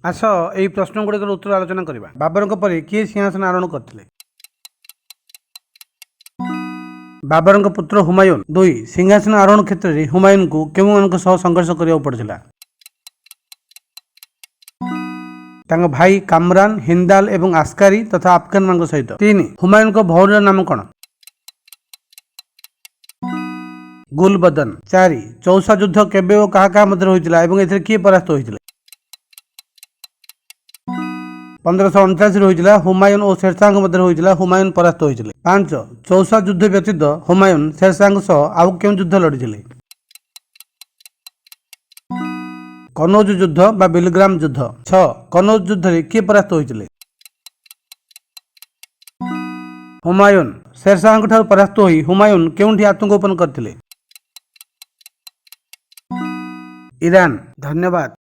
ଆସ ଏହି ପ୍ରଶ୍ନଗୁଡ଼ିକର ଉତ୍ତର ଆଲୋଚନା କରିବା। ବାବରଙ୍କ ପରେ କିଏ ସିଂହାସନ ଆରୋହଣ କରିଥିଲେ? ବାବରଙ୍କ ପୁତ୍ର ହୁମାୟୁନ। 2. ସିଂହାସନ ଆରୋହଣ କ୍ଷେତ୍ରରେ ହୁମାୟୁନଙ୍କୁ କେଉଁମାନଙ୍କ ସହ ସଂଘର୍ଷ କରିବାକୁ ପଡ଼ିଥିଲା? ତାଙ୍କ ଭାଇ କାମରାନ, ହିନ୍ଦାଲ ଏବଂ ଆସ୍କାରୀ ତଥା ଆଫଗାନମାନଙ୍କ ସହିତ। 3. ହୁମାୟୁନଙ୍କ ଭଉଣୀର ନାମ କ'ଣ? ଗୁଲବଦନ। 4. ଚୌସା ଯୁଦ୍ଧ କେବେ ଓ କାହା କାହା ମଧ୍ୟରେ ହୋଇଥିଲା ଏବଂ ଏଥିରେ କିଏ ପରାସ୍ତ ହୋଇଥିଲେ? 1549 ହୋଇଥିଲା। ହୁମାୟୁନ ଓ ଶେରଶାହଙ୍କ ମଧ୍ୟରେ ହୋଇଥିଲା। ହୁମାୟୁନ ପରାସ୍ତ ହୋଇଥିଲେ। 5. ଚୌସା ଯୁଦ୍ଧ ବ୍ୟତୀତ ହୁମାୟୁନ ଶେରଶାହଙ୍କ ସହ ଆଉ କେଉଁ ଯୁଦ୍ଧ ଲଢ଼ିଥିଲେ? କନୌଜ ଯୁଦ୍ଧ ବା ବିଲଗ୍ରାମ ଯୁଦ୍ଧ। 6. କନୌଜ ଯୁଦ୍ଧରେ କିଏ ପରାସ୍ତ ହୋଇଥିଲେ? ହୁମାୟୁନ। ଶେରଶାହଙ୍କ ଠାରୁ ପରାସ୍ତ ହୋଇ ହୁମାୟୁନ କେଉଁଠି ଆତଙ୍କୋପନ କରିଥିଲେ? ଇରାନ। ଧନ୍ୟବାଦ।